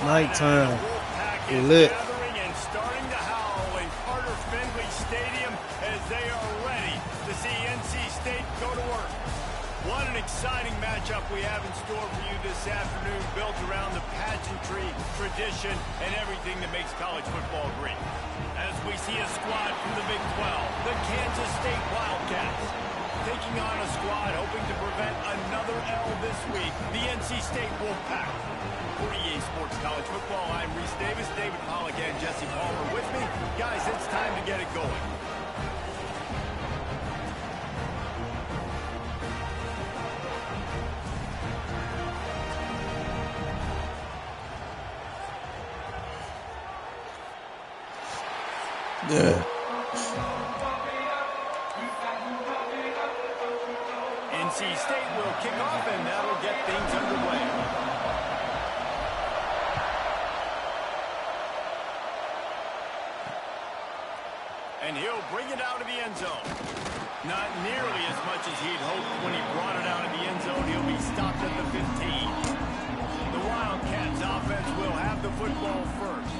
Nighttime. Lit. And starting to howl in Carter Finley Stadium as they are ready to see NC State go to work. What an exciting matchup we have in store for you this afternoon, built around the pageantry, tradition, and everything that makes college football great. As we see a squad from the Big 12, the Kansas State Wildcats, taking on a squad hoping to prevent another L this week, the NC State Wolfpack. For EA Sports College Football, I'm Reese Davis, David Pollack, and Jesse Palmer with me. Guys, it's time to get it going. Yeah. NC State will kick off, and that'll get things underway. And he'll bring it out of the end zone. Not nearly as much as he'd hoped when he brought it out of the end zone. He'll be stopped at the 15. The Wildcats offense will have the football first.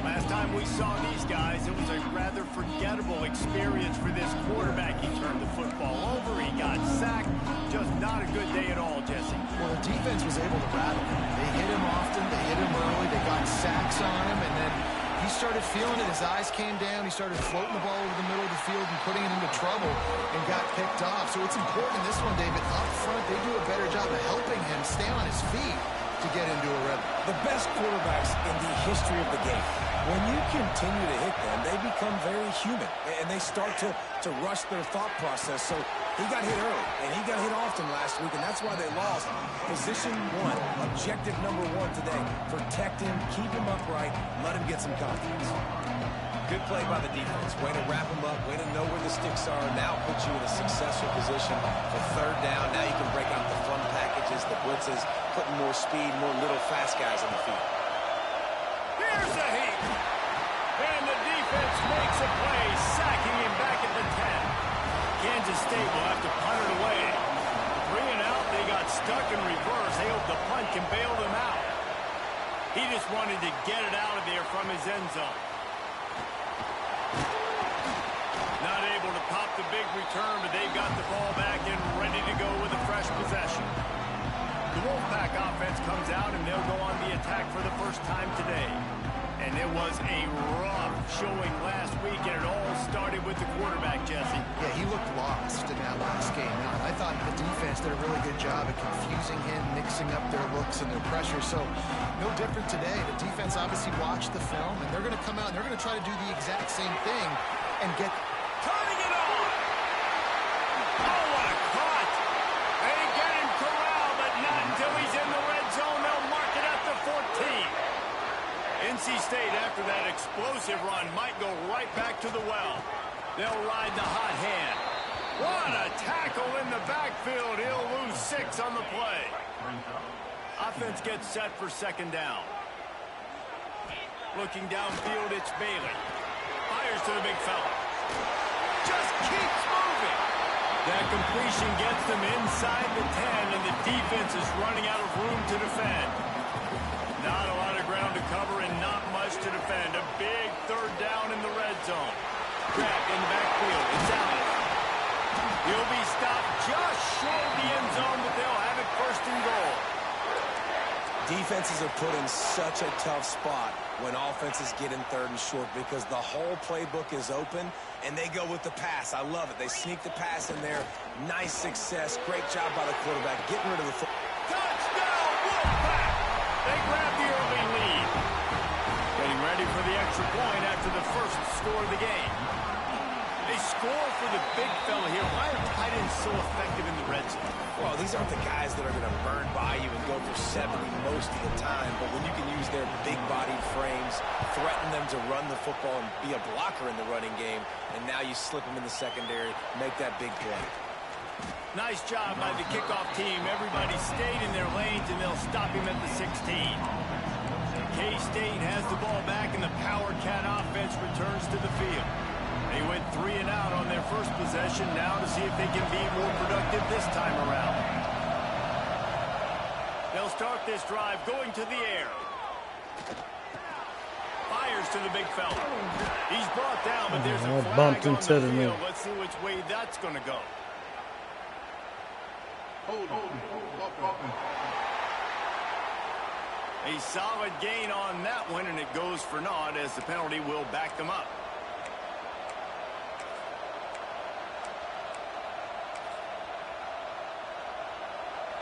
Last time we saw these guys, it was a rather forgettable experience for this quarterback. He turned the football over, he got sacked. Just not a good day at all, Jesse. Well, the defense was able to rattle him. They hit him often, they hit him early, they got sacks on him, and then he started feeling it. His eyes came down, he started floating the ball over the middle of the field and putting it into trouble and got picked off. So it's important in this one, David, up front, they do a better job of helping him stay on his feet to get into a rhythm. The best quarterbacks in the history of the game, when you continue to hit them, they become very human, and they start to rush their thought process. So he got hit early, and he got hit often last week, and that's why they lost. Position one, objective number one today. Protect him, keep him upright, let him get some confidence. Good play by the defense. Way to wrap him up, way to know where the sticks are. Now put you in a successful position for third down. Now you can break out the fun packages, the blitzes, putting more speed, more little fast guys on the field. Here's a heat. And the defense makes a play, sacking him back at the 10. Kansas State will have to punt it away. 3 and out, they got stuck in reverse. They hope the punt can bail them out. He just wanted to get it out of there from his end zone. Not able to pop the big return, but they've got the ball back and ready to go with a fresh possession. The Wolfpack offense comes out, and they'll go on the attack for the first time today. And it was a rough showing last week, and it all started with the quarterback, Jesse. Yeah, he looked lost in that last game. I thought the defense did a really good job of confusing him, mixing up their looks and their pressure. So no different today. The defense obviously watched the film, and they're going to come out and they're going to try to do the exact same thing and get... Turning it on! Oh, what a cut! They get him corralled, but not until he's in the red zone. They'll mark it at the 14. NC State, after that explosive run, might go right back to the well. They'll ride the hot hand. What a tackle in the backfield. He'll lose 6 on the play. Offense gets set for second down. Looking downfield, it's Bailey. Fires to the big fella. Just keeps moving. That completion gets them inside the 10, and the defense is running out of room to defend. Not a lot of ground to cover and not much to defend. A big third down in the red zone. Grabbed in the backfield. It's out. He'll be stopped just short of the end zone, but they'll have it first and goal. Defenses are put in such a tough spot when offenses get in third and short because the whole playbook is open, and they go with the pass. I love it. They sneak the pass in there. Nice success. Great job by the quarterback getting rid of the football. Touchdown, Wolfpack! They grab the early lead. Getting ready for the extra point after the first score of the game. They score for the big fella here. Why are tight ends so effective in the red zone? Well, these aren't the guys that are going to burn by you and go for 70 most of the time, but when you can use their big-bodied frames, threaten them to run the football and be a blocker in the running game, and now you slip them in the secondary, make that big play. Nice job by the kickoff team. Everybody stayed in their lanes, and they'll stop him at the 16. K-State has the ball back, and the Power Cat offense returns to the field. They went 3 and out on their first possession, now to see if they can be more productive this time around. They'll start this drive going to the air. Fires to the big fella. He's brought down, but there's a flag bumped on into the the field. knee. Let's see which way that's going to go. A solid gain on that one, and it goes for naught as the penalty will back them up.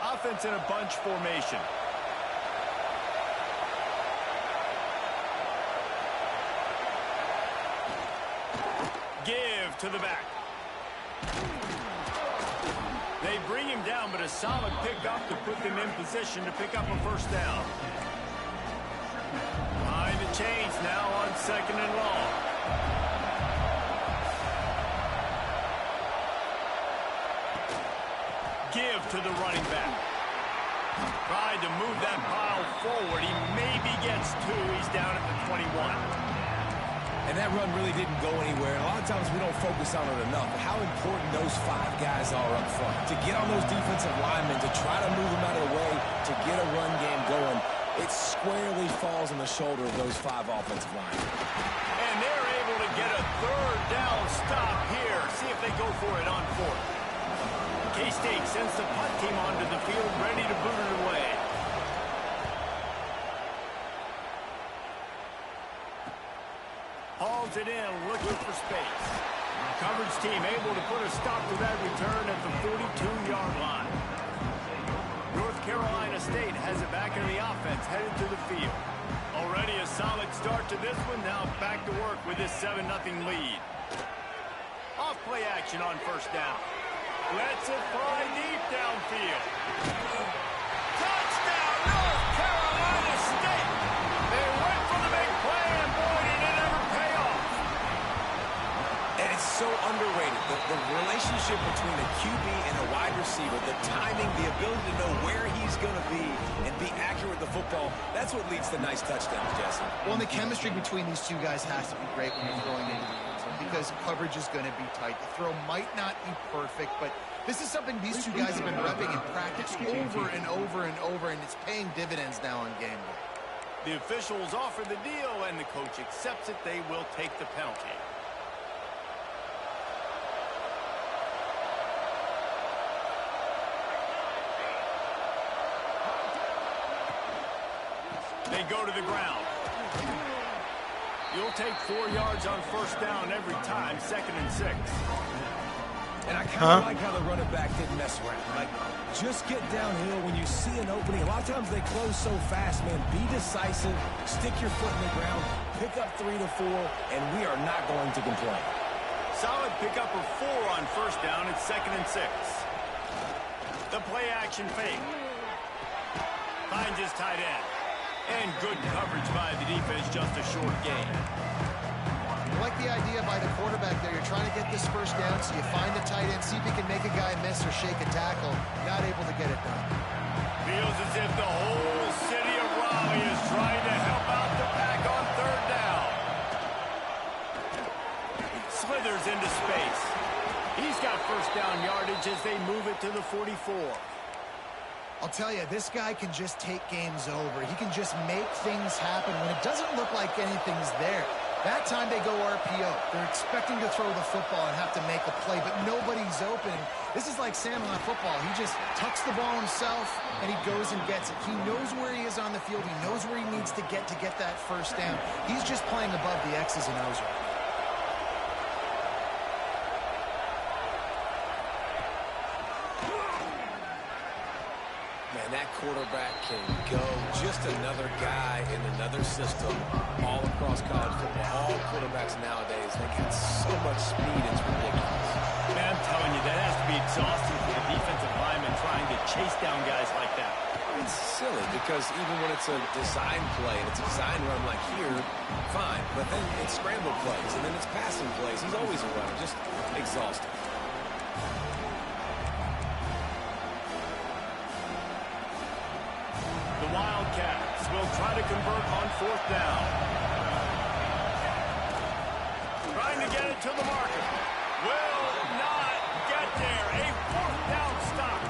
Offense in a bunch formation. Give to the back. They bring him down, but a solid pickup to put them in position to pick up a first down. Behind the chains now on 2nd and long. Give to the running back. Tried to move that pile forward. He maybe gets 2. He's down at the 21. And that run really didn't go anywhere. And a lot of times we don't focus on it enough. But how important those 5 guys are up front. To get on those defensive linemen, to try to move them out of the way, to get a run game going, it squarely falls on the shoulder of those 5 offensive linemen. And they're able to get a 3rd down stop here. See if they go for it on 4th. K-State sends the punt team onto the field, ready to boot it away. Hauls it in, looking for space. Coverage team able to put a stop to that return at the 42-yard line. North Carolina State has it back in the offense, headed to the field. Already a solid start to this one. Now back to work with this 7-0 lead. Off play action on 1st down. Lets it fly deep downfield. Touchdown, North Carolina State! They went for the big play, and boy, did it ever pay off. And it's so underrated. The relationship between a QB and a wide receiver, the timing, the ability to know where he's going to be and be accurate with the football, that's what leads to nice touchdowns, Jesse. Well, and the chemistry between these 2 guys has to be great when you're throwing into the end zone because coverage is going to be tight. The throw might not be perfect, but this is something these 2 guys have been repping in practice over and over and over, and it's paying dividends now on game day. The officials offer the deal, and the coach accepts it. They will take the penalty. They go to the ground. You'll take 4 yards on 1st down every time, 2nd and 6. And I kind of like how the running back didn't mess around. Like, just get downhill when you see an opening. A lot of times they close so fast, man. Be decisive, stick your foot in the ground, pick up 3 to 4, and we are not going to complain. Solid pickup of 4 on 1st down. It's 2nd and 6. The play action fake. Finds his tight end. And good coverage by the defense, just a short gain. I like the idea by the quarterback there. You're trying to get this 1st down, so you find the tight end, see if he can make a guy miss or shake a tackle. Not able to get it done. Feels as if the whole city of Raleigh is trying to help out the pack on 3rd down. Slithers into space. He's got 1st down yardage as they move it to the 44. I'll tell you, this guy can just take games over. He can just make things happen when it doesn't look like anything's there. That time they go RPO. They're expecting to throw the football and have to make a play, but nobody's open. This is like Sandlot football. He just tucks the ball himself, and he goes and gets it. He knows where he is on the field. He knows where he needs to get that 1st down. He's just playing above the X's and O's right now. Man, that quarterback can go. Just another guy in another system all across college football. All quarterbacks nowadays, they got so much speed, it's ridiculous. Man, I'm telling you, that has to be exhausting for the defensive lineman trying to chase down guys like that. It's silly because even when it's a design play and it's a design run like here, fine. But then it's scramble plays and then it's passing plays. He's always a runner. Just exhausting. The Wildcats will try to convert on 4th down. Trying to get it to the marker. Will not get there. A 4th down stop.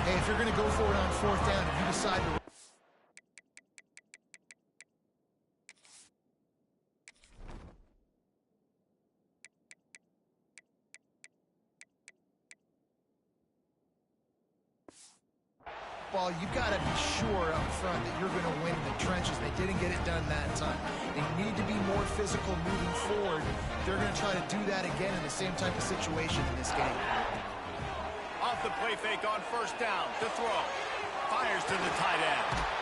Hey, if you're going to go for it on 4th down, if you decide to football, you've got to be sure up front that you're going to win in the trenches. They didn't get it done that time. They need to be more physical moving forward. They're going to try to do that again in the same type of situation in this game. Off the play fake on first down to throw. Fires to the tight end.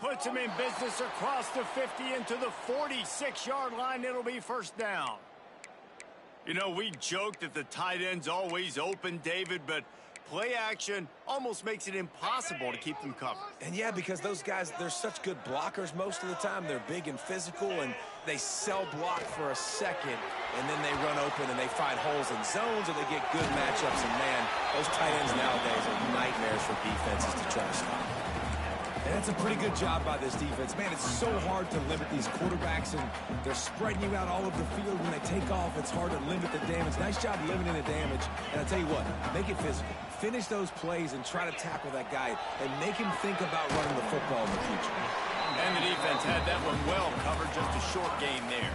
Puts him in business across the 50 into the 46-yard line. It'll be first down. You know, we joked that the tight end's always open, David, but play action almost makes it impossible to keep them covered. And yeah, because those guys, they're such good blockers most of the time. They're big and physical, and they sell block for a second, and then they run open and they find holes in zones, or they get good matchups. And man, those tight ends nowadays are nightmares for defenses to try to stop. And that's a pretty good job by this defense. Man, it's so hard to limit these quarterbacks, and they're spreading you out all over the field. When they take off, it's hard to limit the damage. Nice job limiting the damage. And I'll tell you what, make it physical. Finish those plays and try to tackle that guy and make him think about running the football in the future. And the defense had that one well covered, just a short game there.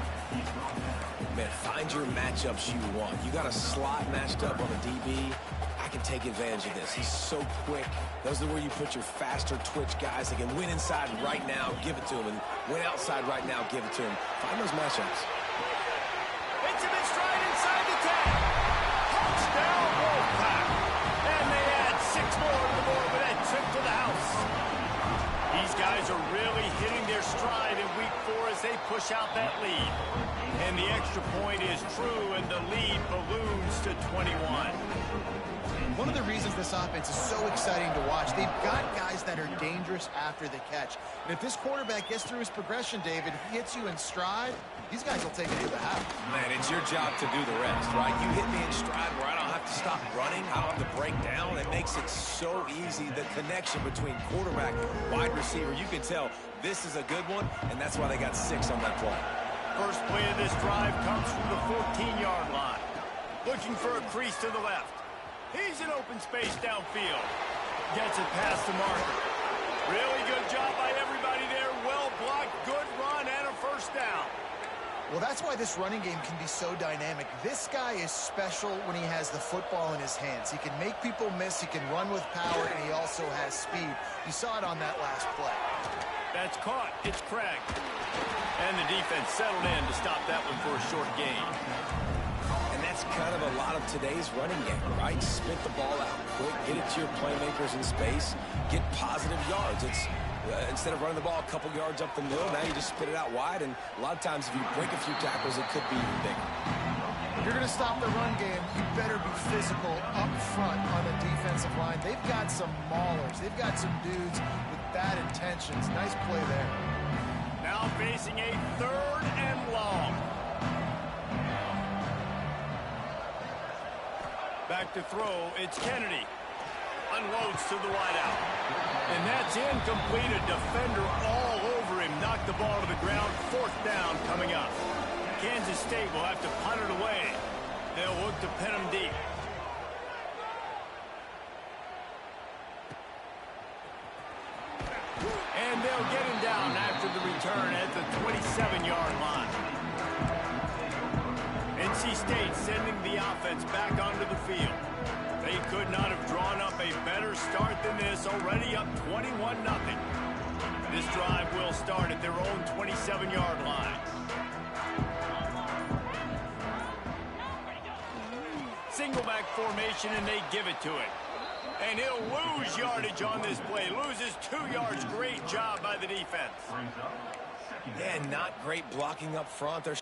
Man, find your matchups you want. You got a slot matched up on a DB. I can take advantage of this. He's so quick. Those are where you put your faster twitch guys that can win inside right now, give it to him, and win outside right now, give it to him. Find those matchups. It's him in stride inside the 10. Touchdown, Wolfpack. And they add 6 more to the board with that trip to the house. These guys are really hitting their stride in week 4 as they push out that lead. And the extra point is true, and the lead balloons to 21. One of the reasons this offense is so exciting to watch, they've got guys that are dangerous after the catch. And if this quarterback gets through his progression, David, he hits you in stride, these guys will take it to the house. Man, it's your job to do the rest, right? You hit me in stride where I don't have to stop running, I don't have to break down. It makes it so easy, the connection between quarterback, wide receiver. You can tell this is a good one, and that's why they got 6 on that play. First play of this drive comes from the 14-yard line. Looking for a crease to the left. He's in open space downfield. Gets it past the marker. Really good job by everybody there. Well blocked, good run, and a first down. Well, that's why this running game can be so dynamic. This guy is special when he has the football in his hands. He can make people miss, he can run with power, and he also has speed. You saw it on that last play. That's caught. It's Craig. And the defense settled in to stop that one for a short gain. And that's kind of a lot of today's running game, right? Spit the ball out quick, get it to your playmakers in space, get positive yards. It's instead of running the ball a couple yards up the middle, now you just spit it out wide, and a lot of times if you break a few tackles, it could be even bigger. If you're going to stop the run game, you better be physical up front on the defensive line. They've got some maulers. They've got some dudes with bad intentions. Nice play there. Now facing a 3rd and long. Back to throw, it's Kennedy. Unloads to the wideout. And that's incomplete. A defender all over him. Knocked the ball to the ground. 4th down coming up. Kansas State will have to punt it away. They'll look to pin him deep. And they'll get him down after the return at the 27-yard line. NC State sending the offense back onto the field. They could not have drawn up a better start than this, already up 21-0. This drive will start at their own 27-yard line. Single back formation, and they give it to it. And he'll lose yardage on this play. Loses 2 yards. Great job by the defense. Yeah, not great blocking up front. There's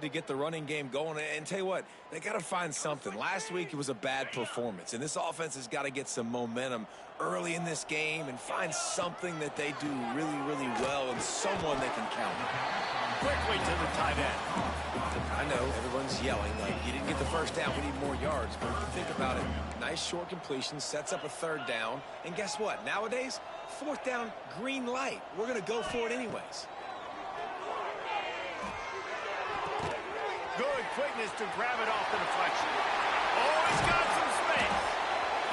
to get the running game going. And tell you what, they got to find something. Last week, it was a bad performance, and this offense has got to get some momentum early in this game and find something that they do really, really well and someone they can count on. Quickly to the tight end. I know everyone's yelling like, you didn't get the first down, we need more yards. But if you think about it, nice short completion, sets up a third down. And guess what? Nowadays, fourth down, green light. We're going to go for it anyways. Good quickness to grab it off the deflection. Oh, he's got some space.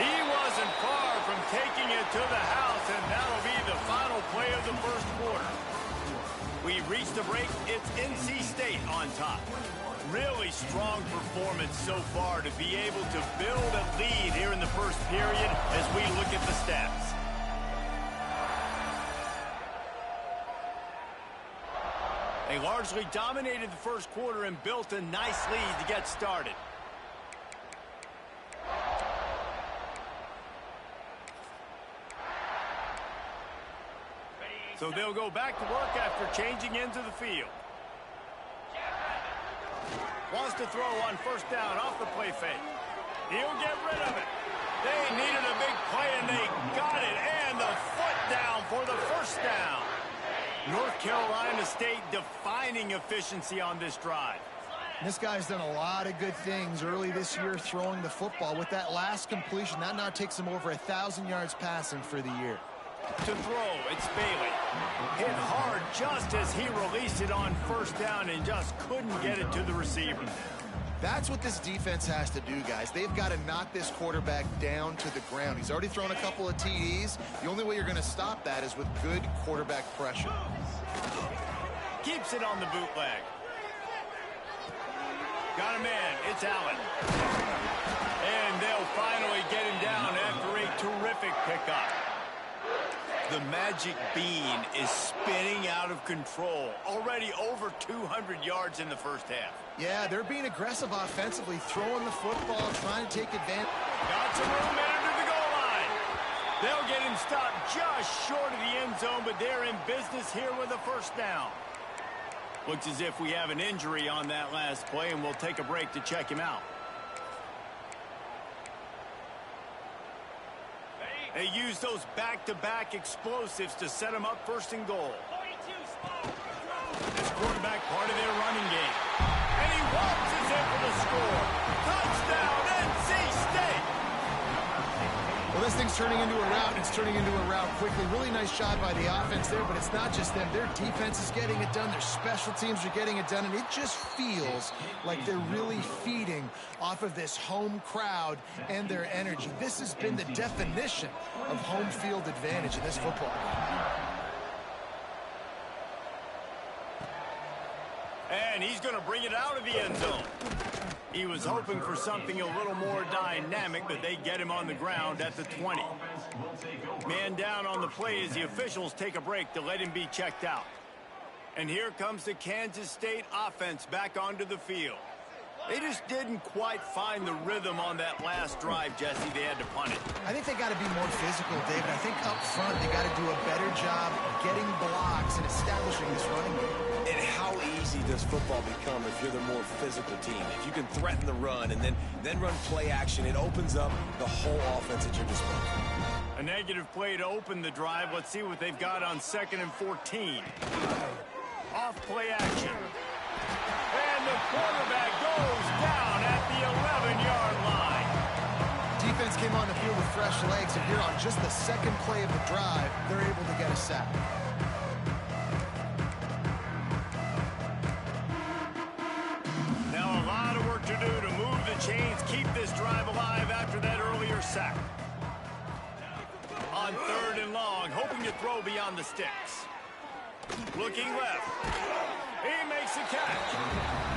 He wasn't far from taking it to the house, and that'll be the final play of the first quarter. We reached the break. It's NC State on top. Really strong performance so far to be able to build a lead here in the first period as we look at the stats. They largely dominated the first quarter and built a nice lead to get started. So they'll go back to work after changing into the field. Wants to throw on first down off the play fake. He'll get rid of it. They needed a big play, and they got it. And the foot down for the first down. North Carolina State defining efficiency on this drive. This guy's done a lot of good things early this year throwing the football. With that last completion, that now takes him over 1,000 yards passing for the year. To throw, it's Bailey. Hit hard just as he released it on first down and just couldn't get it to the receiver. That's what this defense has to do, guys. They've got to knock this quarterback down to the ground. He's already thrown a couple of TDs. The only way you're going to stop that is with good quarterback pressure. Keeps it on the bootleg. Got a man. It's Allen. And they'll finally get him down after a terrific pickup. The magic bean is spinning out of control. Already over 200 yards in the first half. Yeah, they're being aggressive offensively, throwing the football, trying to take advantage. Got some room into the goal line. They'll get him stopped just short of the end zone, but they're in business here with a first down. Looks as if we have an injury on that last play, and we'll take a break to check him out. They use those back-to-back explosives to set them up first and goal. This quarterback part of their running game. And he waltzes in for the score. Touchdown, NC State! Well, this thing's turning into a rout, and it's turning into a rout quickly. Really nice job by the offense there, but it's not just them. Their defense is getting it done. Their special teams are getting it done, and it just feels like they're really feeding off of this home crowd and their energy. This has been the definition of home field advantage in this football game. And he's going to bring it out of the end zone. He was hoping for something a little more dynamic, but they get him on the ground at the 20. Man down on the play as the officials take a break to let him be checked out. And here comes the Kansas State offense back onto the field. They just didn't quite find the rhythm on that last drive, Jesse. They had to punt it. I think they got to be more physical, David. I think up front they got to do a better job getting blocks and establishing this running game. And how easy does football become if you're the more physical team? If you can threaten the run and then run play action, it opens up the whole offense at your disposal. A negative play to open the drive. Let's see what they've got on 2nd and 14. Off play action. And the quarterback goes down at the 11-yard line. Defense came on the field with fresh legs, and here on just the second play of the drive, they're able to get a sack. Now a lot of work to do to move the chains, keep this drive alive after that earlier sack. On 3rd and long, hoping to throw beyond the sticks. Looking left. He makes the catch.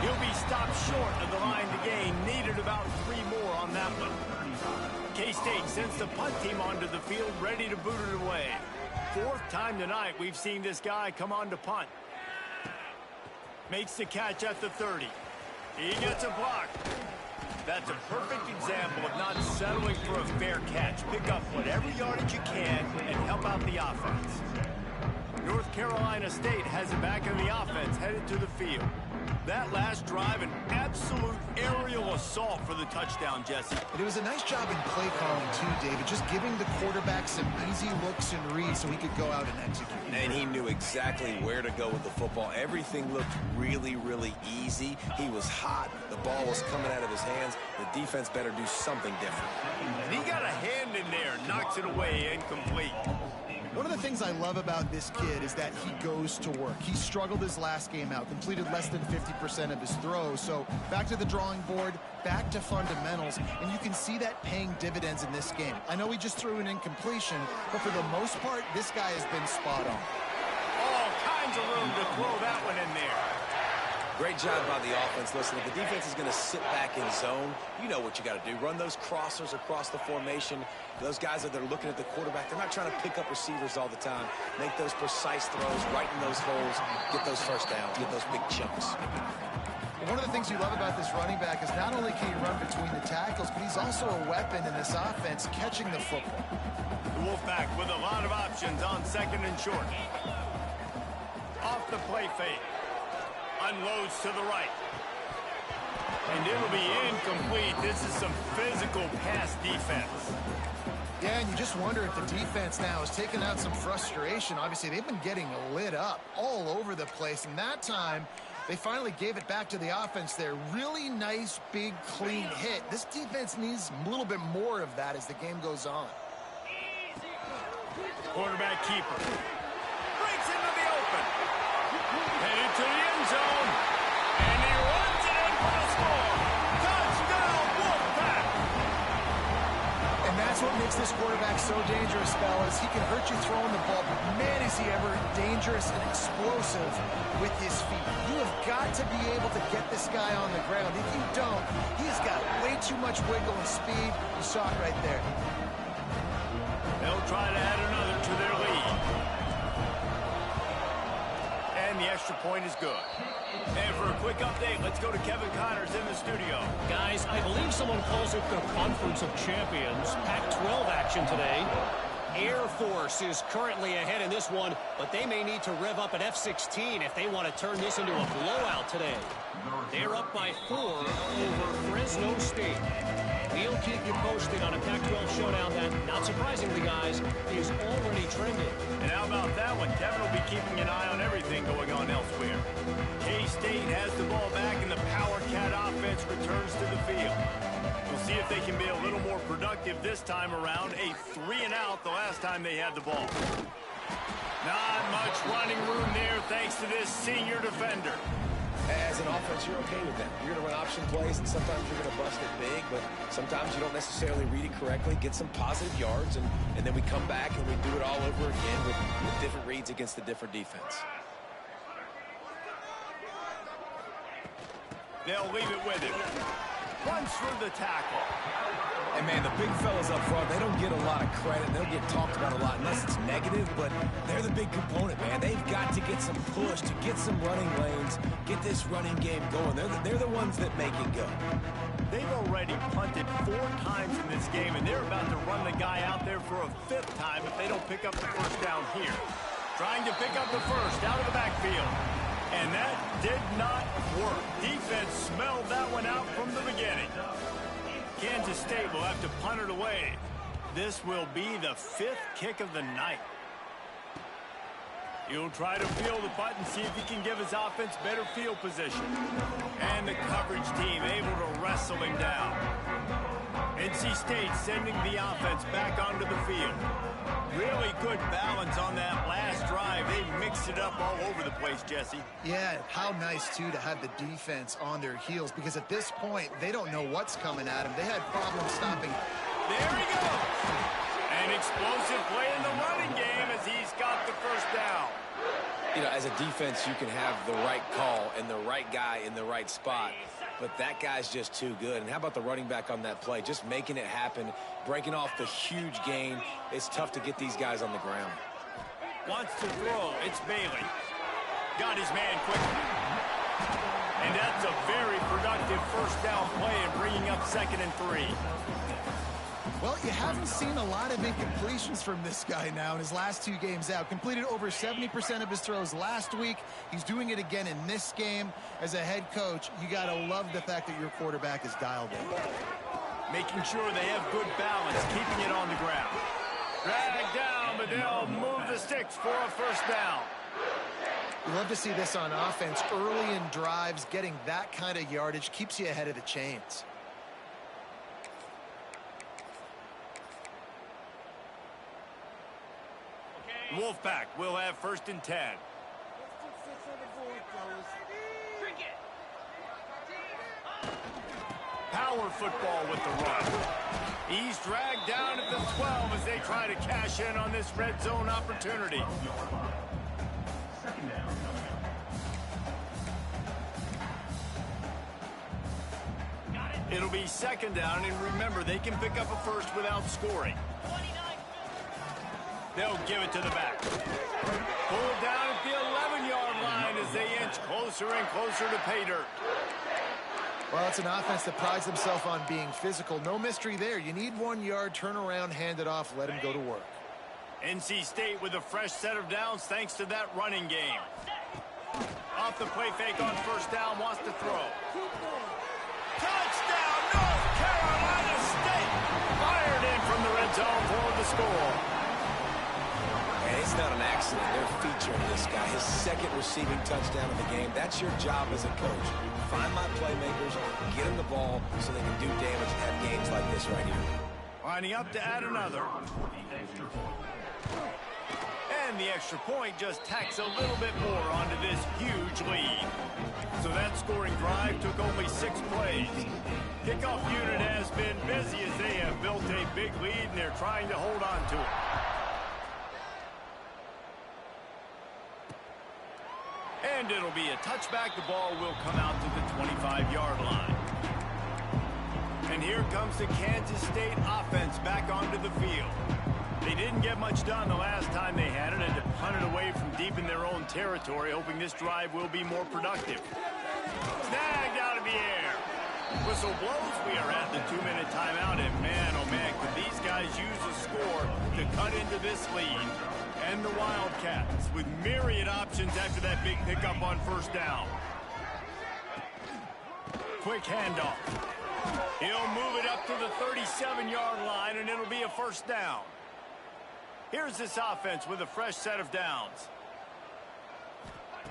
He'll be stopped short of the line to gain. Needed about 3 more on that one. K-State sends the punt team onto the field, ready to boot it away. 4th time tonight we've seen this guy come on to punt. Makes the catch at the 30. He gets a block. That's a perfect example of not settling for a fair catch. Pick up whatever yardage you can and help out the offense. North Carolina State has it back in the offense, headed to the field. That last drive, an absolute aerial assault for the touchdown, Jesse. But it was a nice job in play calling, too, David, just giving the quarterback some easy looks and reads so he could go out and execute. And he knew exactly where to go with the football. Everything looked really, really easy. He was hot. The ball was coming out of his hands. The defense better do something different. And he got a hand in there, knocks it away, incomplete. One of the things I love about this kid is that he goes to work. He struggled his last game out, completed less than 50% of his throws. So back to the drawing board, back to fundamentals, and you can see that paying dividends in this game. I know he just threw an incompletion, but for the most part, this guy has been spot on. All kinds of room to throw that one in there. Great job by the offense. Listen, if the defense is going to sit back in zone, you know what you got to do. Run those crossers across the formation. Those guys that are looking at the quarterback, they're not trying to pick up receivers all the time. Make those precise throws, right in those holes, get those first downs, get those big chunks. One of the things you love about this running back is not only can he run between the tackles, but he's also a weapon in this offense, catching the football. The Wolfpack with a lot of options on second and short. Off the play fake. Unloads to the right. And it'll be incomplete. This is some physical pass defense. Yeah, and you just wonder if the defense now has taken out some frustration. Obviously, they've been getting lit up all over the place. And that time, they finally gave it back to the offense there. Really nice, big, clean hit. This defense needs a little bit more of that as the game goes on. Quarterback keeper. Breaks into the open. Headed to the end zone. And he runs it in for the score. Touchdown, Wolfpack. And that's what makes this quarterback so dangerous, fellas. He can hurt you throwing the ball, but man, is he ever dangerous and explosive with his feet. You have got to be able to get this guy on the ground. If you don't, he's got way too much wiggle and speed. You saw it right there. They'll try to add another to their lead. And the extra point is good. And for a quick update, let's go to Kevin Connors in the studio. Guys, I believe someone calls it the Conference of Champions. Pac-12 action today. Air Force is currently ahead in this one, but they may need to rev up at F-16 if they want to turn this into a blowout today. They're up by 4 over Fresno State. We'll keep you posted on a Pac-12 showdown that, not surprisingly, guys, is already trending. And how about that one? Kevin will be keeping an eye on everything going on elsewhere. K-State has the ball back, and the Power Cat offense returns to the field. We'll see if they can be a little more productive this time around. A 3-and-out the last time they had the ball. Not much running room there thanks to this senior defender. As an offense, you're okay with that. You're going to run option plays, and sometimes you're going to bust it big, but sometimes you don't necessarily read it correctly, get some positive yards, and then we come back and we do it all over again with different reads against the different defense. They'll leave it with him. Runs through the tackle. And, man, the big fellas up front, they don't get a lot of credit. They'll get talked about a lot unless it's negative, but they're the big component, man. They've got to get some push, to get some running lanes, get this running game going. They're the ones that make it go. They've already punted 4 times in this game, and they're about to run the guy out there for a 5th time if they don't pick up the first down here. Trying to pick up the first out of the backfield. And that did not work. Defense smelled that one out from the beginning. Kansas State will have to punt it away. This will be the 5th kick of the night. He'll try to field the punt and see if he can give his offense better field position. And the coverage team able to wrestle him down. NC State sending the offense back onto the field. Really good balance on that last drive. They mixed it up all over the place, Jesse. Yeah, how nice, too, to have the defense on their heels, because at this point, they don't know what's coming at them. They had problems stopping. There he goes. An explosive play in the running game as he's got the first down. You know, as a defense, you can have the right call and the right guy in the right spot, but that guy's just too good. And how about the running back on that play? Just making it happen, breaking off the huge gain. It's tough to get these guys on the ground. Wants to throw. It's Bailey. Got his man quickly. And that's a very productive first down play and bringing up 2nd and 3. Well, you haven't seen a lot of incompletions from this guy now in his last 2 games out. Completed over 70% of his throws last week. He's doing it again in this game. As a head coach, you got to love the fact that your quarterback is dialed in. Making sure they have good balance, keeping it on the ground. Drag down, but they'll move the sticks for a first down. You love to see this on offense. Early in drives, getting that kind of yardage keeps you ahead of the chains. Wolfpack will have 1st and 10. Power football with the run. He's dragged down at the 12 as they try to cash in on this red zone opportunity. It'll be 2nd down, and remember, they can pick up a first without scoring. They'll give it to the back. Pulled down at the 11-yard line as they inch closer and closer to pay dirt. Well, it's an offense that prides themselves on being physical. No mystery there. You need 1 yard, turn around, hand it off, let him go to work. NC State with a fresh set of downs thanks to that running game. Off the play fake on 1st down, wants to throw. Touchdown, North Carolina State! Fired in from the red zone for the score. And it's not an accident. They're featuring this guy. His 2nd receiving touchdown of the game. That's your job as a coach. Find my playmakers, get them the ball so they can do damage and have games like this right here. Lining up to add another. And the extra point just tacks a little bit more onto this huge lead. So that scoring drive took only 6 plays. Kickoff unit has been busy as they have built a big lead and they're trying to hold on to it. And it'll be a touchback. The ball will come out to the 25-yard line. And here comes the Kansas State offense back onto the field. They didn't get much done the last time they had it, and to punt it away from deep in their own territory, hoping this drive will be more productive. Snagged out of the air. Whistle blows. We are at the 2-minute timeout, and man, oh man, could these guys use a score to cut into this lead. And the Wildcats with myriad options after that big pickup on 1st down. Quick handoff. He'll move it up to the 37-yard line, and it'll be a 1st down. Here's this offense with a fresh set of downs.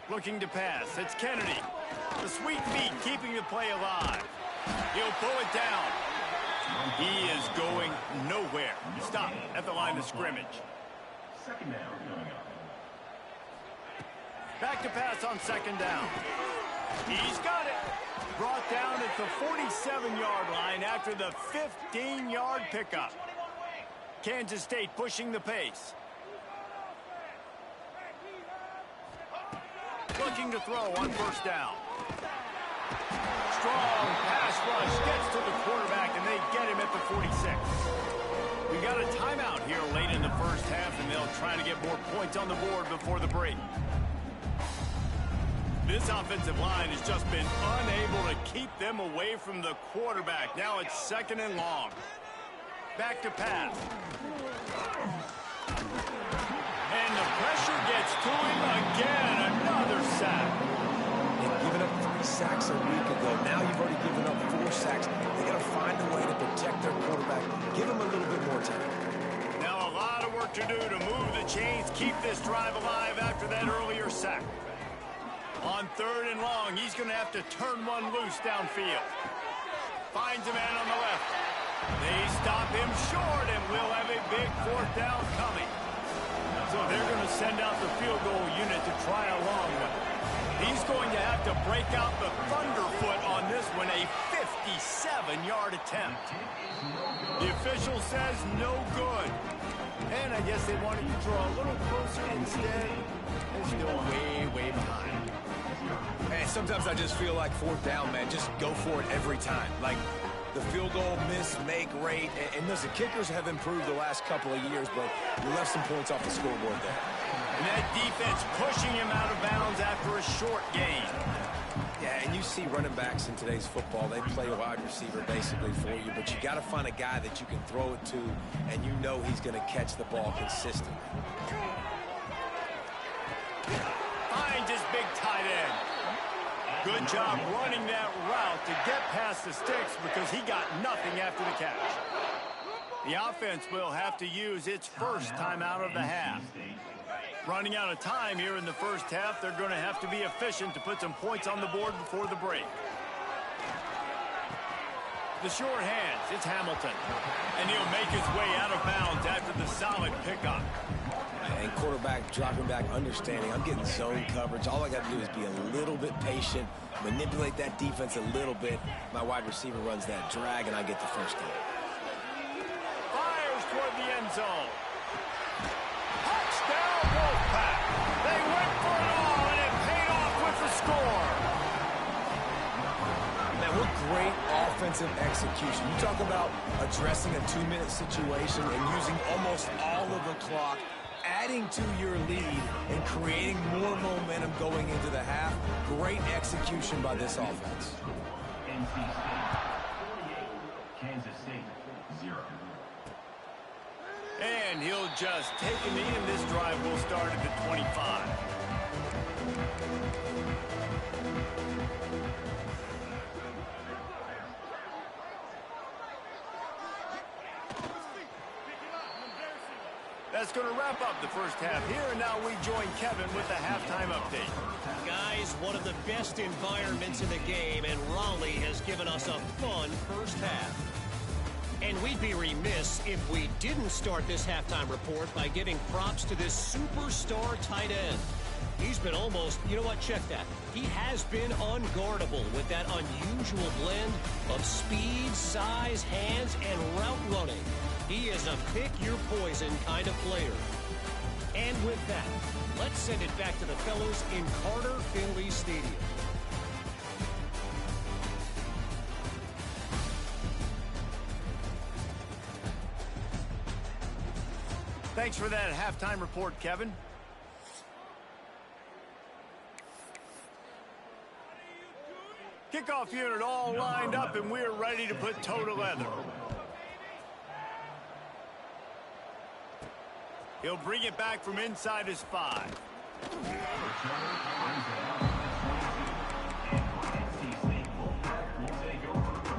Looking to pass. It's Kennedy. The sweet feet keeping the play alive. He'll pull it down. He is going nowhere. Stop at the line of scrimmage. Back to pass on 2nd down. He's got it. Brought down at the 47-yard line after the 15-yard pickup. Kansas State pushing the pace. Looking to throw on 1st down. Strong pass rush gets to the quarterback, and they get him at the 46. We got a timeout here late in the 1st half, and they'll try to get more points on the board before the break. This offensive line has just been unable to keep them away from the quarterback. Now it's 2nd and long. Back to pass. And the pressure gets to him again. Another sack. And giving up 3 sacks a week ago. Now you've already given up 4 sacks. They got to find a way to protect their quarterback. Give him a little bit more time. Now a lot of work to do to move the chains, keep this drive alive after that earlier sack. On 3rd and long, he's going to have to turn one loose downfield. Finds a man on the left. They stop him short, and we'll have a big 4th down coming. So they're going to send out the field goal unit to try a long one. He's going to have to break out the thunderfoot on this one, a 57-yard attempt. The official says no good. And I guess they wanted to draw a little closer instead. They're still way, way behind. And sometimes I just feel like 4th down, man. Just go for it every time. Like the field goal miss, make rate. And listen, kickers have improved the last couple of years, but you left some points off the scoreboard there. And that defense pushing him out of bounds after a short gain. Yeah, and you see running backs in today's football, they play wide receiver basically for you, but you got to find a guy that you can throw it to, and you know he's going to catch the ball consistently. Finds his big tight end. Good job running that route to get past the sticks because he got nothing after the catch. The offense will have to use its first timeout of the half. Running out of time here in the first half, they're going to have to be efficient to put some points on the board before the break. The short hands, it's Hamilton. And he'll make his way out of bounds after the solid pickup. And quarterback dropping back, understanding I'm getting zone coverage. All I got to do is be a little bit patient, manipulate that defense a little bit. My wide receiver runs that drag, and I get the first down. Fires toward the end zone. Touchdown, Wolfpack. They went for it all, and it paid off with the score. Man, what great offensive execution. You talk about addressing a 2-minute situation and using almost all of the clock, adding to your lead and creating more momentum going into the half. Great execution by this offense. Kansas State, 0. And he'll just take a knee, and this drive will start at the 25. That's going to wrap up the first half here, and now we join Kevin with the halftime update. Guys, one of the best environments in the game, and Raleigh has given us a fun first half. And we'd be remiss if we didn't start this halftime report by giving props to this superstar tight end. He's been almost, you know what, check that. He has been unguardable with that unusual blend of speed, size, hands, and route running. He is a pick-your-poison kind of player. And with that, let's send it back to the fellows in Carter Finley Stadium. Thanks for that halftime report, Kevin. Kickoff unit all lined up, and we're ready to put toe to leather. He'll bring it back from inside his 5.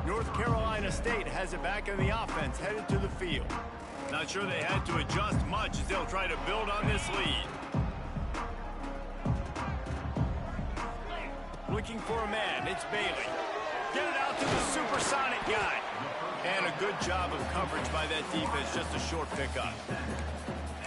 North Carolina State has it back in the offense, headed to the field. Not sure they had to adjust much as they'll try to build on this lead. Looking for a man, it's Bailey. Get it out to the supersonic guy. And a good job of coverage by that defense, just a short pickup.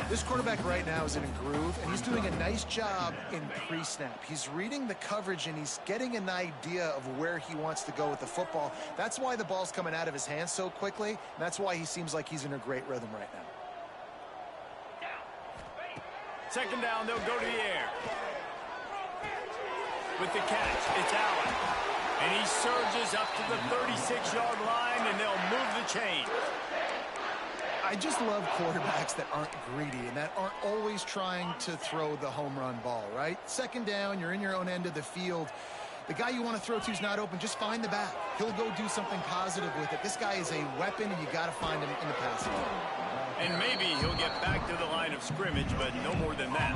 This quarterback right now is in a groove, and he's doing a nice job in pre-snap. He's reading the coverage, and he's getting an idea of where he wants to go with the football. That's why the ball's coming out of his hands so quickly, and that's why he seems like he's in a great rhythm right now. Second down, they'll go to the air. With the catch, it's Allen. And he surges up to the 36-yard line, and they'll move the chain. I just love quarterbacks that aren't greedy and that aren't always trying to throw the home run ball, right? Second down, you're in your own end of the field. The guy you want to throw to is not open. Just find the back. He'll go do something positive with it. This guy is a weapon, and you got to find him in the passing game. And maybe he'll get back to the line of scrimmage, but no more than that.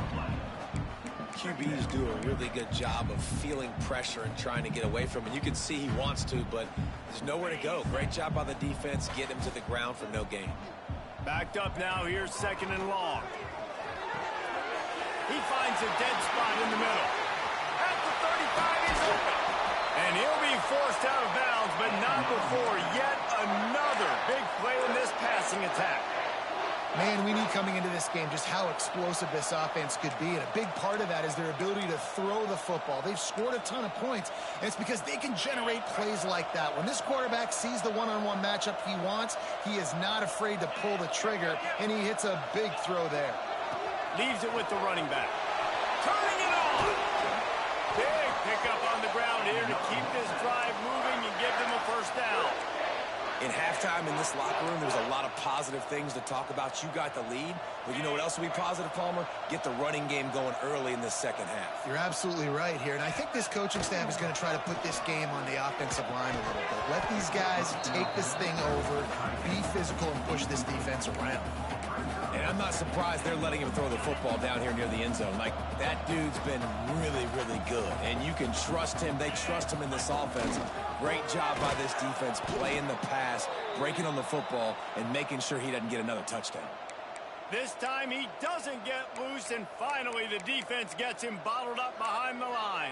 QBs do a really good job of feeling pressure and trying to get away from it. You can see he wants to, but there's nowhere to go. Great job by the defense. Get him to the ground for no gain. Backed up now, here's second and long. He finds a dead spot in the middle. At the 35, he's open. And he'll be forced out of bounds, but not before yet another big play in this passing attack. Man, we knew coming into this game just how explosive this offense could be, and a big part of that is their ability to throw the football. They've scored a ton of points, and it's because they can generate plays like that. When this quarterback sees the one-on-one matchup he wants, he is not afraid to pull the trigger, and he hits a big throw there. Leaves it with the running back. Turning it on! Big pickup on the ground here to keep this drive moving and give them a first down. In halftime in this locker room, there's a lot of positive things to talk about. You got the lead, but you know what else will be positive, Palmer? Get the running game going early in this second half. You're absolutely right here, and I think this coaching staff is going to try to put this game on the offensive line a little bit. Let these guys take this thing over, be physical, and push this defense around. And I'm not surprised they're letting him throw the football down here near the end zone. Like, that dude's been really, really good. And you can trust him. They trust him in this offense. Great job by this defense playing the pass, breaking on the football, and making sure he doesn't get another touchdown. This time he doesn't get loose, and finally the defense gets him bottled up behind the line.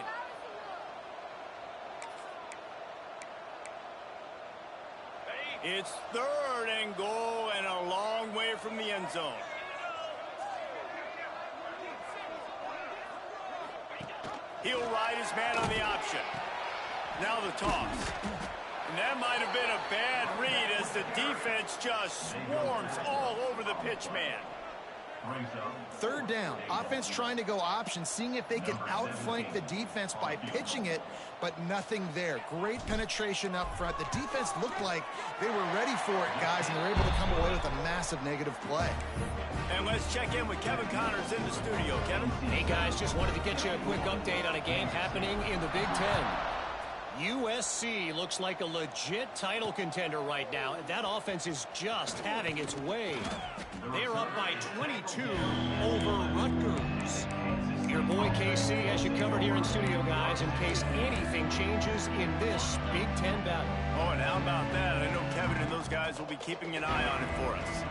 It's 3rd and goal and a long way from the end zone. He'll ride his man on the option. Now the toss. And that might have been a bad read as the defense just swarms all over the pitch man. 3rd down. Offense trying to go option, seeing if they can outflank the defense by pitching it, but nothing there. Great penetration up front. The defense looked like they were ready for it, guys, and they were able to come away with a massive negative play. And let's check in with Kevin Connors in the studio. Kevin? Hey, guys, just wanted to get you a quick update on a game happening in the Big Ten. USC looks like a legit title contender right now. That offense is just having its way. They're up by 22 over Rutgers. Your boy KC has you covered here in studio, guys, in case anything changes in this Big Ten battle. Oh, and how about that? I know Kevin and those guys will be keeping an eye on it for us.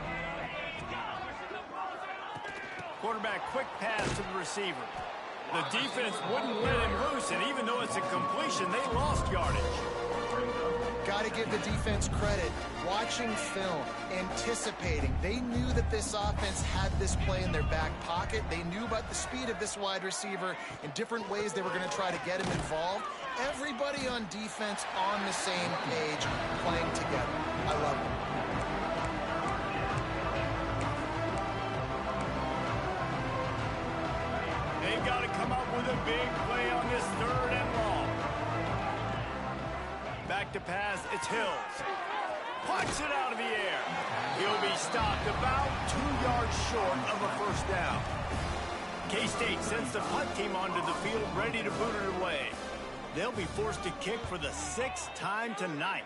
Quarterback quick pass to the receiver. The defense wouldn't let him loose, and even though it's a completion, they lost yardage. Got to give the defense credit. Watching film, anticipating. They knew that this offense had this play in their back pocket. They knew about the speed of this wide receiver and different ways they were going to try to get him involved. Everybody on defense on the same page, playing together. I love it. They've got to come up with a big play on this 3rd and long. Back to pass, it's Hills. Punts it out of the air. He'll be stopped about 2 yards short of a 1st down. K-State sends the punt team onto the field ready to boot it away. They'll be forced to kick for the 6th time tonight.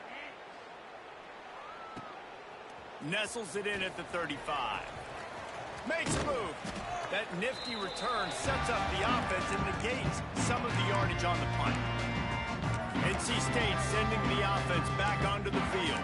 Nestles it in at the 35. Makes a move. That nifty return sets up the offense and negates some of the yardage on the punt. NC State sending the offense back onto the field.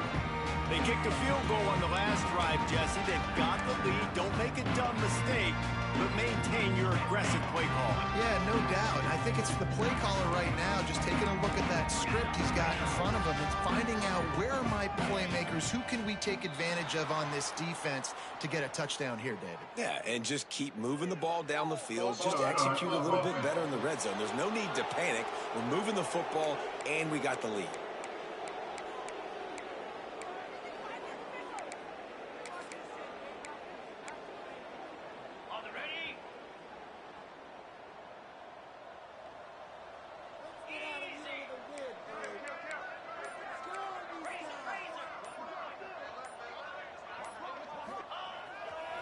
They kicked a field goal on the last drive, Jesse. They've got the lead. Don't make a dumb mistake, but maintain your aggressive play calling. Yeah, no doubt. I think it's the play caller right now just taking a look at that script he's got in front of him and finding out where are my playmakers, who can we take advantage of on this defense to get a touchdown here, David. Yeah, and just keep moving the ball down the field. Just execute a little bit better in the red zone. There's no need to panic. We're moving the football, and we got the lead.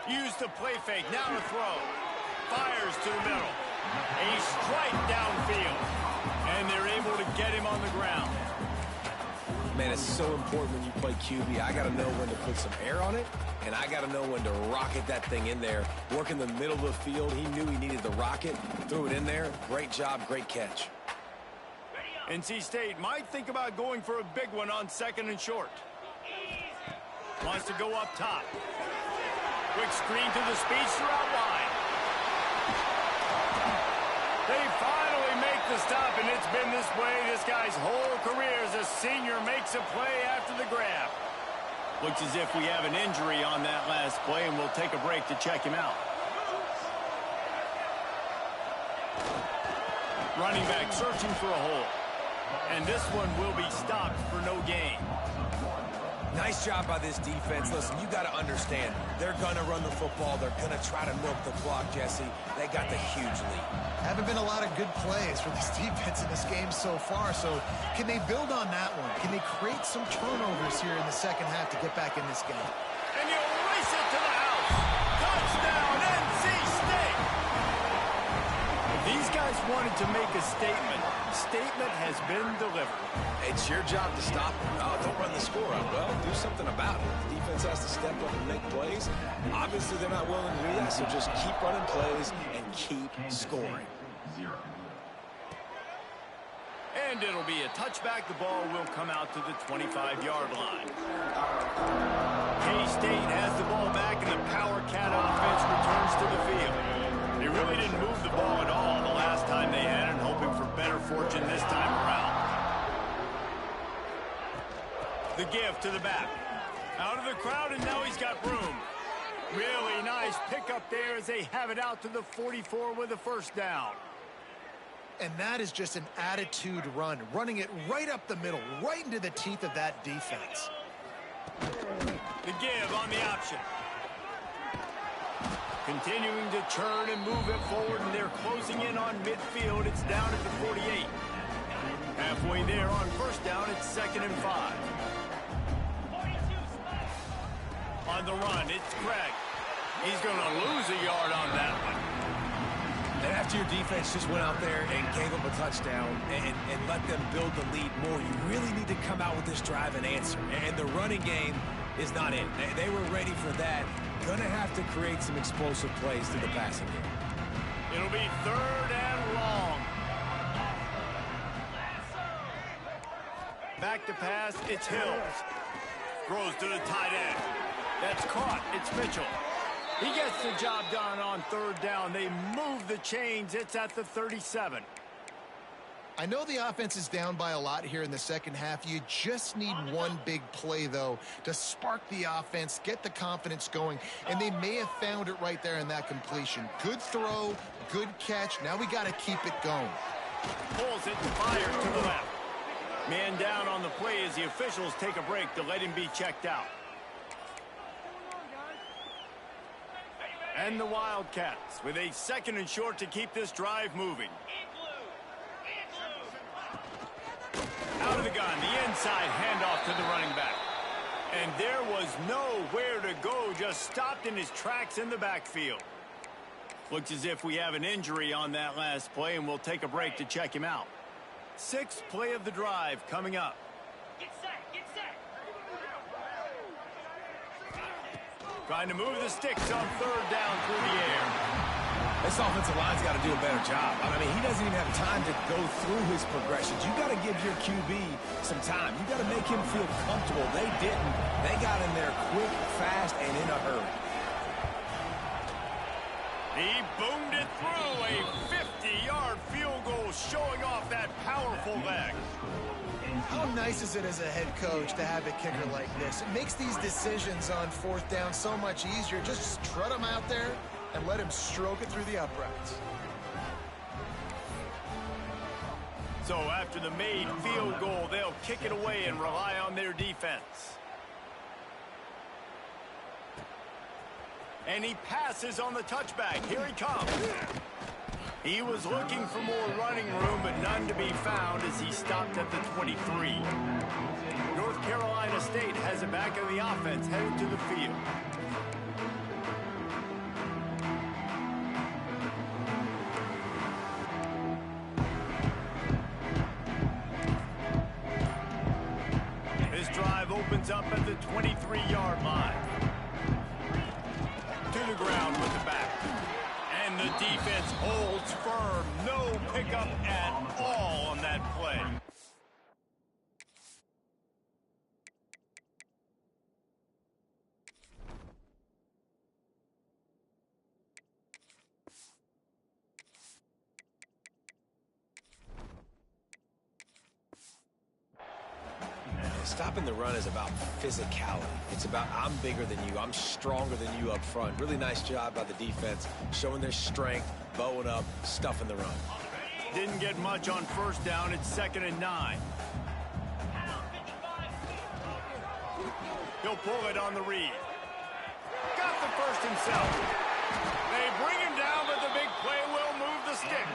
Use the play fake, now to throw. Fires to the middle. A strike downfield. And they're able to get him on the ground. Man, it's so important when you play QB. I got to know when to put some air on it, and I got to know when to rocket that thing in there. Work in the middle of the field. He knew he needed the rocket. Threw it in there. Great job, great catch. NC State might think about going for a big one on 2nd and short. Wants to go up top. Quick screen to the speedster out wide. They finally make the stop, and it's been this way this guy's whole career as a senior makes a play after the grab. Looks as if we have an injury on that last play, and we'll take a break to check him out. Running back searching for a hole. And this one will be stopped for no gain. Nice job by this defense. Listen, you got to understand, they're going to run the football. They're going to try to milk the clock, Jesse. They got the huge lead. Haven't been a lot of good plays for this defense in this game so far, so can they build on that one? Can they create some turnovers here in the second half to get back in this game? And you race it to the house. Touchdown, NC State. If these guys wanted to make a statement, the statement has been delivered. It's your job to stop them. Oh, don't run the score up. Well, do something about it. The defense has to step up and make plays. Obviously, they're not willing to do that, so just keep running plays and keep scoring. 0. And it'll be a touchback. The ball will come out to the 25-yard line. K-State has the ball back, and the Power Cat offense returns to the field. They really didn't move the ball at all the last time they had it, hoping for better fortune this time around. The give to the back. Out of the crowd, and now he's got room. Really nice pickup there as they have it out to the 44 with a first down. And that is just an attitude run, running it right up the middle, right into the teeth of that defense. The give on the option. Continuing to churn and move it forward, and they're closing in on midfield. It's down at the 48. Halfway there on first down, it's 2nd and 5. On the run, it's Craig. He's going to lose a yard on that one. And after your defense just went out there and gave them a touchdown and let them build the lead more, you really need to come out with this drive and answer. And the running game is not in. They were ready for that. Going to have to create some explosive plays through the passing game. It'll be 3rd and long. Back to pass, it's Hills. Throws to the tight end. That's caught. It's Mitchell. He gets the job done on 3rd down. They move the chains. It's at the 37. I know the offense is down by a lot here in the second half. You just need one big play, though, to spark the offense, get the confidence going, and they may have found it right there in that completion. Good throw, good catch. Now we got to keep it going. Pulls it and fires to the left. Man down on the play as the officials take a break to let him be checked out. And the Wildcats with a 2nd and short to keep this drive moving. Out of the gun, the inside handoff to the running back. And there was nowhere to go, just stopped in his tracks in the backfield. Looks as if we have an injury on that last play, and we'll take a break to check him out. 6th play of the drive coming up. Get set, get set. Trying to move the sticks on 3rd down through the air. This offensive line's got to do a better job. I mean, he doesn't even have time to go through his progressions. You got to give your QB some time. You got to make him feel comfortable. They didn't. They got in there quick, fast, and in a hurry. He boomed it through. A 50-yard field goal showing off that powerful leg. How nice is it as a head coach to have a kicker like this? It makes these decisions on 4th down so much easier. Just strut him out there and let him stroke it through the uprights. So after the made field goal, they'll kick it away and rely on their defense. And he passes on the touchback. Here he comes. He was looking for more running room, but none to be found as he stopped at the 23. North Carolina State has it back in the offense, headed to the field. This drive opens up at the 23-yard line. To the ground with the back. And the defense holds firm. No pickup at all on that play. Stopping the run is about physicality. It's about I'm bigger than you. I'm stronger than you up front. Really nice job by the defense, showing their strength, bowing up, stuffing the run. Didn't get much on 1st down. It's 2nd and 9. He'll pull it on the read. Got the first himself. They bring him down, but the big play will move the sticks.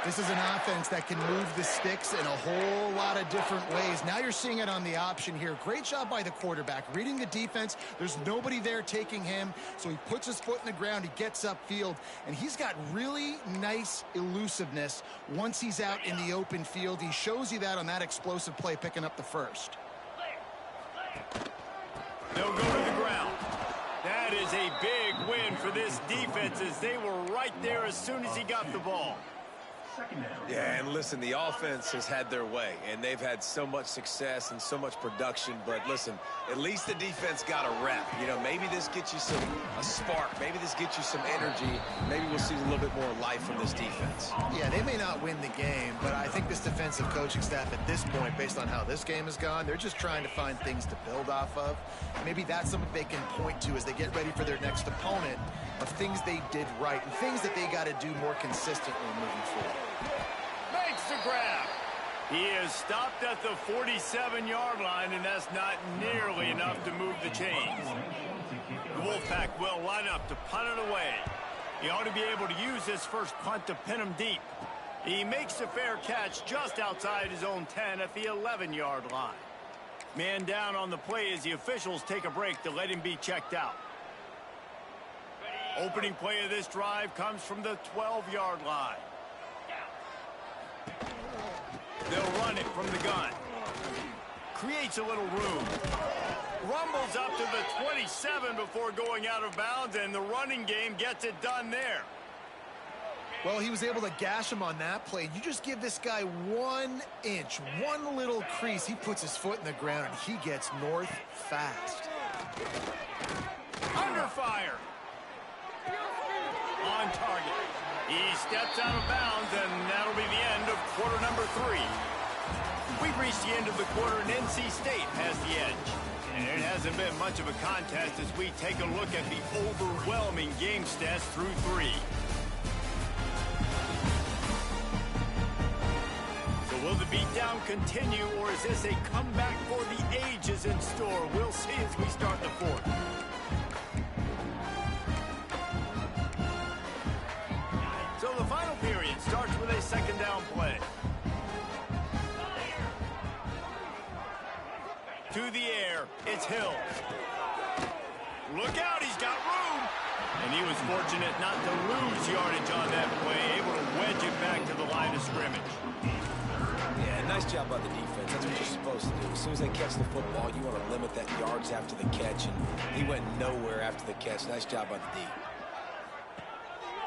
This is an offense that can move the sticks in a whole lot of different ways. Now you're seeing it on the option here. Great job by the quarterback. Reading the defense, there's nobody there taking him, so he puts his foot in the ground, he gets upfield, and he's got really nice elusiveness once he's out in the open field. He shows you that on that explosive play, picking up the first. They'll go to the ground. That is a big win for this defense as they were right there as soon as he got the ball. Yeah, and listen, the offense has had their way, and they've had so much success and so much production. But listen, at least the defense got a rep. You know, maybe this gets you a spark. Maybe this gets you some energy. Maybe we'll see a little bit more life from this defense. Yeah, they may not win the game, but I think this defensive coaching staff at this point, based on how this game has gone, they're just trying to find things to build off of. Maybe that's something they can point to as they get ready for their next opponent, of things they did right and things that they got to do more consistently moving forward. Makes the grab. He is stopped at the 47-yard line, and that's not nearly enough to move the chains. The Wolfpack will line up to punt it away. He ought to be able to use this first punt to pin him deep. He makes a fair catch just outside his own 10 at the 11-yard line. Man down on the play as the officials take a break to let him be checked out. Opening play of this drive comes from the 12-yard line. They'll run it from the gun. Creates a little room. Rumbles up to the 27 before going out of bounds, and the running game gets it done there. Well, he was able to gash him on that play. You just give this guy 1 inch, one little crease. He puts his foot in the ground, and he gets north fast. Under fire. On target. He steps out of bounds, and that'll be the end of quarter number 3. We've reached the end of the quarter, and NC State has the edge. And it hasn't been much of a contest as we take a look at the overwhelming game stats through 3. So will the beatdown continue, or is this a comeback for the ages in store? We'll see as we start the 4th. So the final period starts with a second down play. To the air, it's Hill. Look out, he's got room. And he was fortunate not to lose yardage on that play, able to wedge it back to the line of scrimmage. Yeah, nice job by the defense. That's what you're supposed to do. As soon as they catch the football, you want to limit that yards after the catch, and he went nowhere after the catch. Nice job by the D.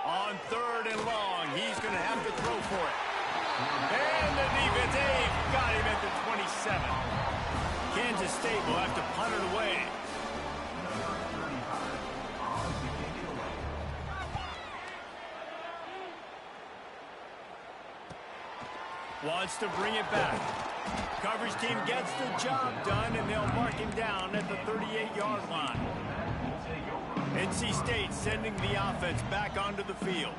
On 3rd and long, he's going to have to throw for it. And the defense, got him at the 27. Kansas State will have to punt it away. Wants to bring it back. Coverage team gets the job done, and they'll mark him down at the 38-yard line. NC State sending the offense back onto the field.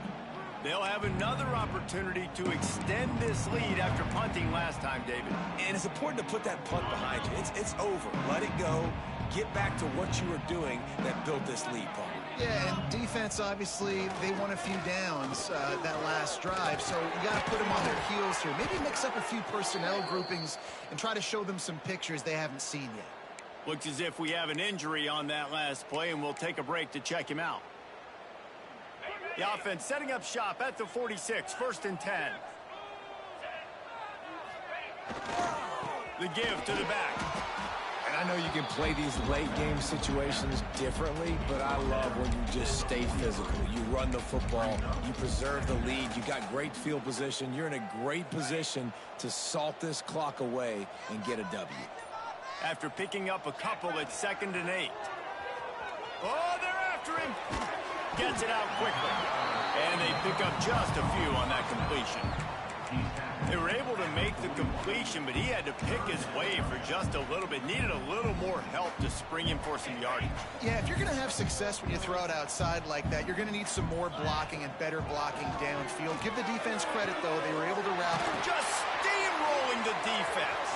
They'll have another opportunity to extend this lead after punting last time, David. And it's important to put that punt behind you. It's over. Let it go. Get back to what you were doing that built this lead, Paul. Yeah, and defense, obviously, they won a few downs that last drive, so you got to put them on their heels here. Maybe mix up a few personnel groupings and try to show them some pictures they haven't seen yet. Looks as if we have an injury on that last play, and we'll take a break to check him out. The offense setting up shop at the 46, 1st and 10. The give to the back. And I know you can play these late game situations differently, but I love when you just stay physical. You run the football, you preserve the lead, you got great field position, you're in a great position to salt this clock away and get a W. After picking up a couple at 2nd and 8. Oh, they're after him. Gets it out quickly. And they pick up just a few on that completion. They were able to make the completion, but he had to pick his way for just a little bit. Needed a little more help to spring him for some yardage. Yeah, if you're going to have success when you throw it outside like that, you're going to need some more blocking and better blocking downfield. Give the defense credit, though. They were able to route. Just steamrolling the defense.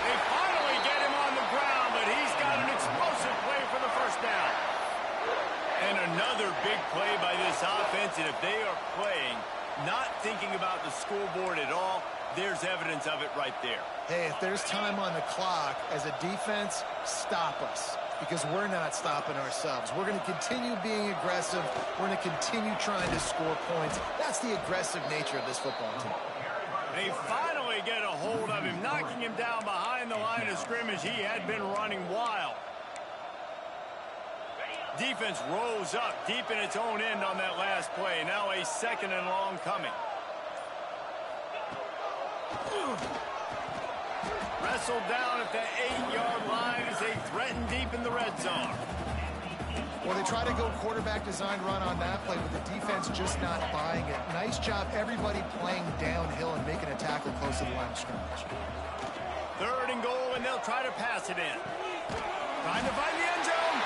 They finally get him on the ground, but he's got an explosive play for the first down. And Another big play by this offense, and if they are playing, not thinking about the scoreboard at all, there's evidence of it right there. Hey, if there's time on the clock, as a defense, stop us. Because we're not stopping ourselves. We're going to continue being aggressive. We're going to continue trying to score points. That's the aggressive nature of this football team. They finally get a hold of him, knocking him down behind the line of scrimmage. He had been running wild. Defense rose up deep in its own end on that last play. Now a 2nd and long coming. Wrestled down at the 8-yard line as they threaten deep in the red zone. Well, they try to go quarterback design run on that play, but the defense just not buying it. Nice job, everybody playing downhill and making a tackle close to the line of scrimmage. 3rd and goal, and they'll try to pass it in. Trying to find the end zone.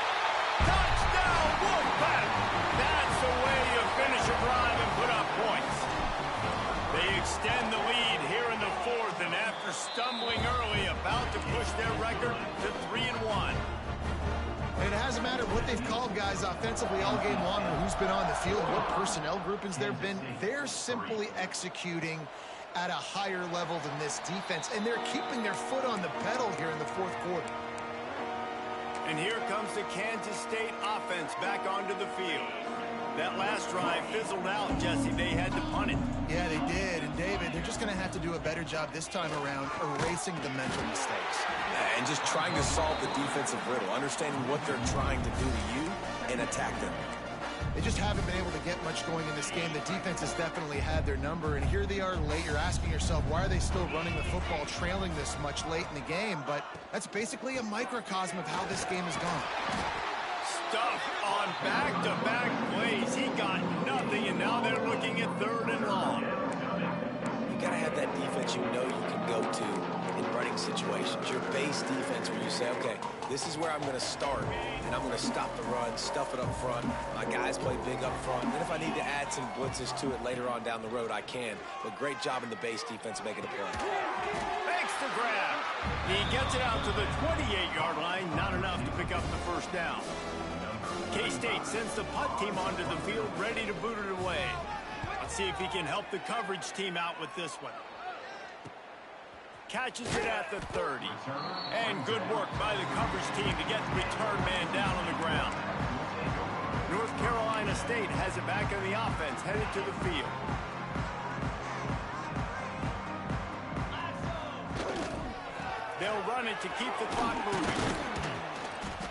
Touchdown, Wolfpack! That's the way you finish a drive and put up points. They extend the lead here in the 4th, and after stumbling early, about to push their record to 3-1. And it hasn't mattered what they've called guys offensively all game long or who's been on the field, what personnel groupings there have been. They're simply executing at a higher level than this defense, and they're keeping their foot on the pedal here in the 4th quarter. And here comes the Kansas State offense back onto the field. That last drive fizzled out, Jesse. They had to punt it. Yeah, they did. And, David, they're just going to have to do a better job this time around erasing the mental mistakes. And just trying to solve the defensive riddle, understanding what they're trying to do to you and attack them. They just haven't been able to get much going in this game. The defense has definitely had their number, and here they are late. You're asking yourself, why are they still running the football, trailing this much late in the game? But that's basically a microcosm of how this game has gone. Stuff on back-to-back plays. He got nothing, and now they're looking at 3rd and long. You got to have that defense you know you can go to in running situations. Your base defense where you say, okay, this is where I'm going to start, and I'm going to stop the run, stuff it up front. My guys play big up front. And then if I need to add some blitzes to it later on down the road, I can. But great job in the base defense making a play. Makes the grab. He gets it out to the 28-yard line. Not enough to pick up the 1st down. K-State sends the punt team onto the field, ready to boot it away. Let's see if he can help the coverage team out with this one. Catches it at the 30. And good work by the coverage team to get the return man down on the ground. North Carolina State has it back in the offense, headed to the field. They'll run it to keep the clock moving.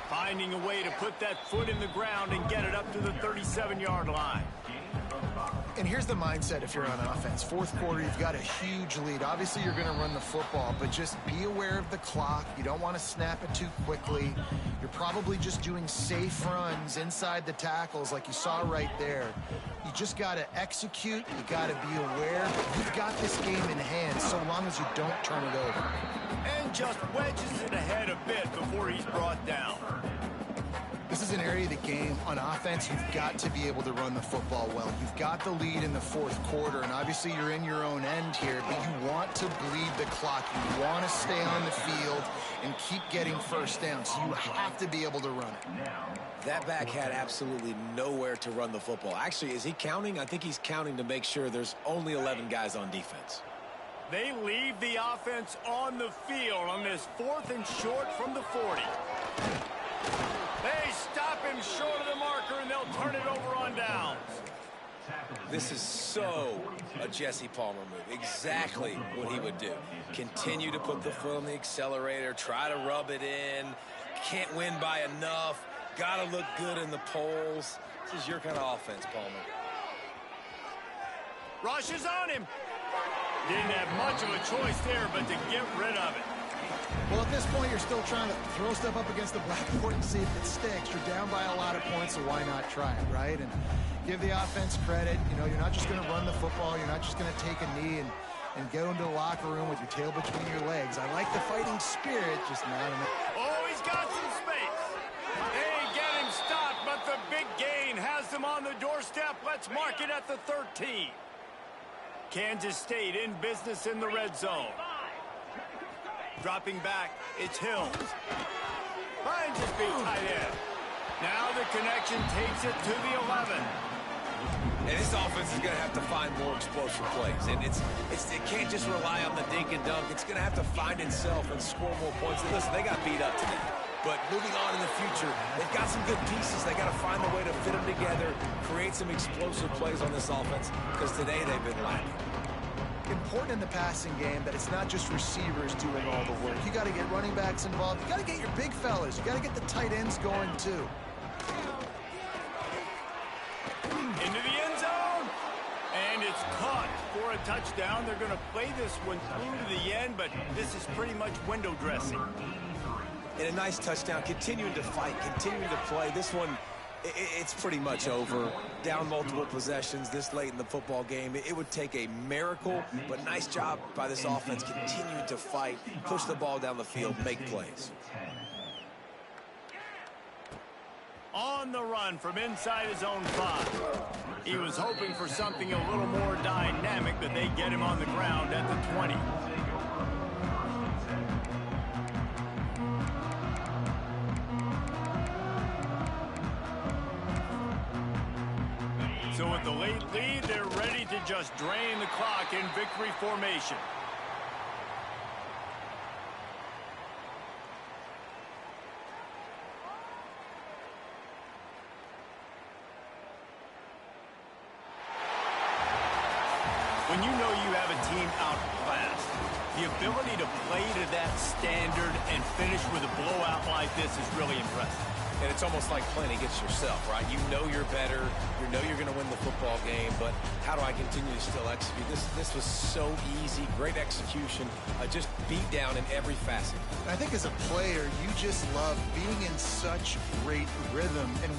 Finding a way to put that foot in the ground and get it up to the 37-yard line. And here's the mindset if you're on offense. 4th quarter, you've got a huge lead. Obviously, you're going to run the football, but just be aware of the clock. You don't want to snap it too quickly. You're probably just doing safe runs inside the tackles like you saw right there. You just got to execute. You got to be aware. You've got this game in hand so long as you don't turn it over. And just wedges it ahead a bit before he's brought down. This is an area of the game on offense you've got to be able to run the football well. You've got the lead in the 4th quarter, and obviously you're in your own end here, but you want to bleed the clock. You want to stay on the field and keep getting 1st down, so you have to be able to run it. That back had absolutely nowhere to run the football. Actually, is he counting? I think he's counting to make sure there's only 11 guys on defense. They leave the offense on the field on this 4th and short from the 40. They stop him short of the marker, and they'll turn it over on downs. This is so a Jesse Palmer move. Exactly what he would do. Continue to put the foot on the accelerator, try to rub it in. Can't win by enough. Got to look good in the polls. This is your kind of offense, Palmer. Rushes on him. Didn't have much of a choice there, but to get rid of it. Well, at this point, you're still trying to throw stuff up against the blackboard and see if it sticks. You're down by a lot of points, so why not try it, right? And give the offense credit. You know, you're not just going to run the football. You're not just going to take a knee and go into the locker room with your tail between your legs. I like the fighting spirit, just not enough. Oh, he's got some space. They get him stopped, but the big gain has them on the doorstep. Let's mark it at the 13. Kansas State in business in the red zone. Dropping back, it's Hills. Finds his big tight end. Now the connection takes it to the 11. And this offense is going to have to find more explosive plays. And it can't just rely on the dink and dunk. It's going to have to find itself and score more points. And listen, they got beat up today. But moving on in the future, they've got some good pieces. They got to find a way to fit them together, create some explosive plays on this offense, because today they've been lacking. Important in the passing game that it's not just receivers doing all the work. You got to get running backs involved. You got to get your big fellas. You got to get the tight ends going too. Into the end zone. And it's caught for a touchdown. They're going to play this one through to the end, but this is pretty much window dressing. And a nice touchdown, continuing to fight, continuing to play. This one, it's pretty much over. Down multiple possessions this late in the football game. It would take a miracle, but nice job by this offense continuing to fight, push the ball down the field, make plays. On the run from inside his own 5. He was hoping for something a little more dynamic, but they get him on the ground at the 20. So with the late lead, they're ready to just drain the clock in victory formation. When you know you have a team outclassed, the ability to play to that standard and finish with a blowout like this is really impressive. And it's almost like playing against yourself, right? You know you're better. You know you're going to win the football game, but how do I continue to still execute? This was so easy. Great execution. Just beat down in every facet. I think as a player, you just love being in such great rhythm and